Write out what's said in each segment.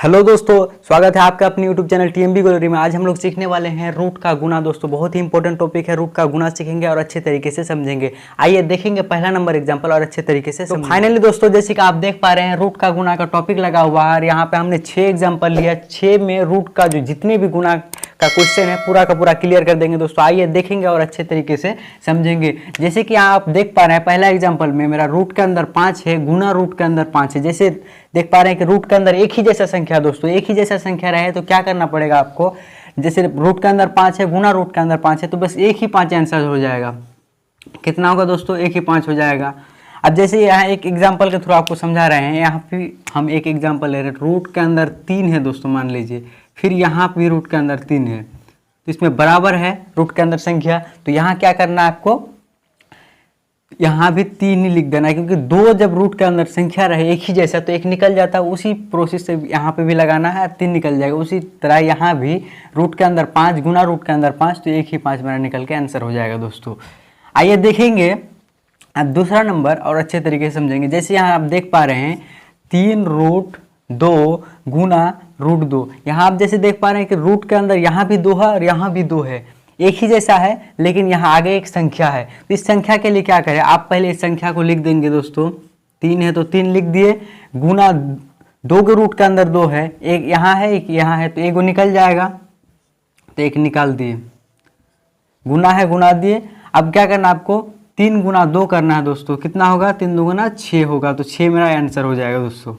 Hello दोस्तों, स्वागत है आपका अपने यूट्यूब चैनल टीएमबी गैलरी में। आज हम लोग सीखने वाले हैं रूट का गुना। दोस्तों बहुत ही इंपॉर्टेंट टॉपिक है, रूट का गुना सीखेंगे और अच्छे तरीके से समझेंगे। आइए देखेंगे पहला नंबर एग्जांपल और अच्छे तरीके से। तो फाइनली दोस्तों, जैसे कि आप देख पा रहे हैं रूट का गुना का टॉपिक लगा हुआ है और यहाँ पे हमने 6 एग्जाम्पल लिया। 6 में रूट का जो जितने भी गुना का क्वेश्चन है पूरा का पूरा क्लियर कर देंगे दोस्तों। आइए देखेंगे और अच्छे तरीके से समझेंगे। जैसे कि आप देख पा रहे हैं पहला एग्जांपल में मेरा रूट के अंदर 5 है, गुना रूट के अंदर 5 है। जैसे देख पा रहे हैं कि रूट के अंदर एक ही जैसा संख्या दोस्तों, एक ही जैसा संख्या रहे तो क्या करना पड़ेगा आपको। जैसे रूट के अंदर 5 है, गुना रूट के अंदर 5 है, तो बस एक ही 5 आंसर हो जाएगा। कितना होगा दोस्तों? एक ही 5 हो जाएगा। अब जैसे यहाँ एक एग्जांपल के थ्रू आपको समझा रहे हैं, यहाँ पे हम एक एग्जांपल ले रहे हैं। रूट के अंदर 3 है दोस्तों मान लीजिए, फिर यहाँ भी रूट के अंदर 3 है, तो इसमें बराबर है रूट के अंदर संख्या। तो यहाँ क्या करना है आपको, यहाँ भी 3 ही लिख देना है, क्योंकि 2 जब रूट के अंदर संख्या रहे एक ही जैसा तो एक निकल जाता है। उसी प्रोसेस से यहाँ पे भी लगाना है, 3 निकल जाएगा। उसी तरह यहाँ भी रूट के अंदर 5 गुना रूट के अंदर 5, तो एक ही 5 मेरा निकल के आंसर हो जाएगा दोस्तों। आइए देखेंगे अब दूसरा नंबर और अच्छे तरीके से समझेंगे। जैसे यहाँ आप देख पा रहे हैं 3 रूट 2 गुना रूट 2। यहाँ आप जैसे देख पा रहे हैं कि रूट के अंदर यहाँ भी 2 है और यहाँ भी 2 है, एक ही जैसा है, लेकिन यहाँ आगे एक संख्या है। तो इस संख्या के लिए क्या करें, आप पहले इस संख्या को लिख देंगे दोस्तों। 3 है तो 3 लिख दिए, गुना 2 के रूट के अंदर 2 है, एक यहाँ है एक यहाँ है, तो एक निकल जाएगा, तो एक निकाल दिए। गुना है गुना दिए। अब क्या करना आपको, 3 गुना 2 करना है दोस्तों। कितना होगा? 3 2 गुना 6 होगा, तो 6 मेरा आंसर हो जाएगा दोस्तों।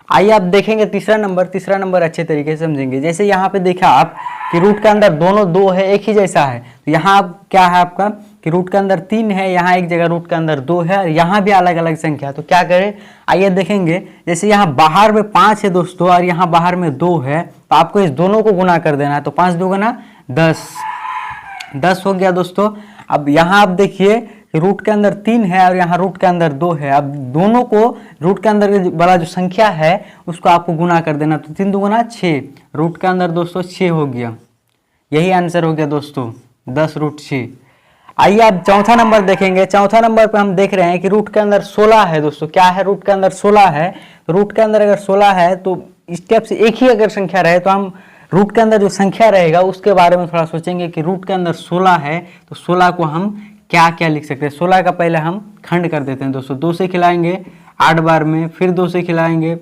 आइए आप देखेंगे तीसरा नंबर अच्छे तरीके से समझेंगे। जैसे यहाँ पे देखा आप कि रूट के अंदर दोनों 2 है, एक ही जैसा है, तो यहाँ आप क्या है आपका कि रूट के अंदर 3 है, यहाँ एक जगह रूट के अंदर 2 है और यहाँ भी अलग अलग संख्या। तो क्या करें, आइए देखेंगे। जैसे यहाँ बाहर में 5 है दोस्तों और यहाँ बाहर में 2 है, तो आपको इस दोनों को गुना कर देना है। तो 5 2 गुना 10 हो गया दोस्तों। अब यहाँ आप देखिए रूट के अंदर 3 है और यहाँ रूट के अंदर 2 है। अब दोनों को रूट के अंदर वाला जो संख्या है उसको आपको गुना कर देना। तो 3 2 गुना 6, रूट के अंदर दोस्तों 6 हो गया। यही आंसर हो गया दोस्तों, 10 रूट 6। आइए आप चौथा नंबर देखेंगे। चौथा नंबर पे हम देख रहे हैं कि रूट के अंदर 16 है दोस्तों। क्या है? रूट के अंदर 16 है। तो रूट के अंदर अगर 16 है तो स्टेप से एक ही अगर संख्या रहे तो हम रूट के अंदर जो संख्या रहेगा उसके बारे में थोड़ा सोचेंगे कि रूट के अंदर 16 है तो 16 को हम क्या क्या लिख सकते हैं। 16 का पहले हम खंड कर देते हैं दोस्तों। 2 से खिलाएंगे 8 बार में, फिर 2 से खिलाएंगे,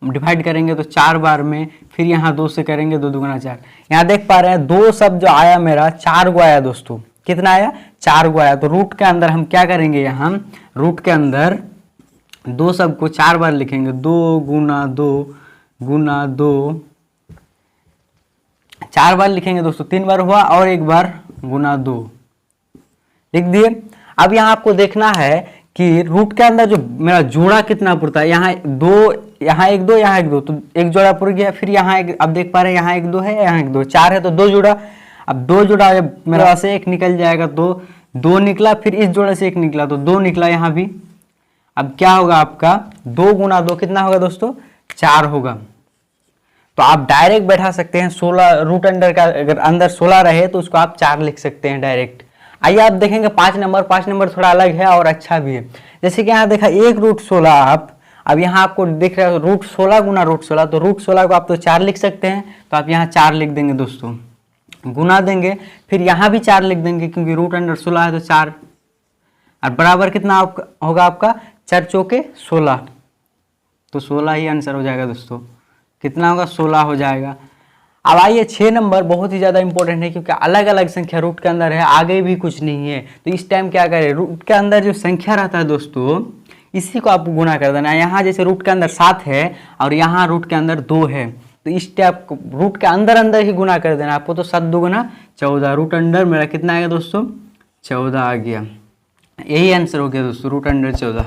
डिवाइड करेंगे तो 4 बार में, फिर यहाँ 2 से करेंगे, 2 2 गुना 4। यहाँ देख पा रहे हैं 2 शब्द जो आया मेरा 4 गो आया दोस्तों। कितना आया? 4 गो आया। तो रूट के अंदर हम क्या करेंगे, यहाँ रूट के अंदर 2 शब्द को 4 बार लिखेंगे। 2 गुना 2 गुना 2, 4 बार लिखेंगे दोस्तों। 3 बार हुआ और 1 बार गुना 2 लिख दिए। अब यहाँ आपको देखना है कि रूट के अंदर जो मेरा जोड़ा कितना पुरता है। यहाँ 2, यहाँ 1 2, यहाँ 1 2, तो एक जोड़ा पुर गया। फिर यहाँ एक, अब देख पा रहे हैं यहाँ 1 2 है, यहाँ 1 2, 4 है तो 2 जोड़ा। अब 2 जोड़ा मेरा से 1 निकल जाएगा, तो 2 निकला, फिर इस जोड़े से 1 निकला तो 2 निकला यहाँ भी। अब क्या होगा आपका, 2 गुना 2 कितना होगा दोस्तों? 4 होगा। तो आप डायरेक्ट बैठा सकते हैं 16 रूट अंडर का, अगर अंदर 16 रहे तो उसको आप 4 लिख सकते हैं डायरेक्ट। आइए आप देखेंगे 5 नंबर थोड़ा अलग है और अच्छा भी है। जैसे कि यहाँ देखा 1 रूट 16 आप, अब यहाँ आपको दिख रहा है रूट 16 गुना रूट 16, तो रूट 16 को आप तो 4 लिख सकते हैं, तो आप यहाँ 4 लिख देंगे दोस्तों। गुना देंगे, फिर यहाँ भी 4 लिख देंगे क्योंकि रूट अंडर 16 है तो 4, और बराबर कितना होगा आपका 4 चौके 16, तो 16 ही आंसर हो जाएगा दोस्तों। कितना होगा? 16 हो जाएगा। अब आइए 6 नंबर बहुत ही ज़्यादा इंपॉर्टेंट है, क्योंकि अलग अलग संख्या रूट के अंदर है, आगे भी कुछ नहीं है। तो इस टाइम क्या करें, रूट के अंदर जो संख्या रहता है दोस्तों इसी को आपको गुना कर देना है। यहाँ जैसे रूट के अंदर 7 है और यहाँ रूट के अंदर 2 है, तो इस टाइप रूट के अंदर ही गुना कर देना आपको। तो 7 2 गुना 14, रूट अंडर मेरा कितना आएगा दोस्तों? 14 आ गया। यही आंसर हो गया दोस्तों, रूट अंडर 14।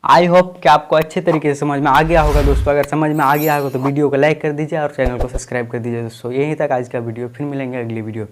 आई होप कि आपको अच्छे तरीके से समझ में आ गया होगा दोस्तों। अगर समझ में आ गया होगा तो वीडियो को लाइक कर दीजिए और चैनल को सब्सक्राइब कर दीजिए दोस्तों। यहीं तक आज का वीडियो, फिर मिलेंगे अगली वीडियो पे।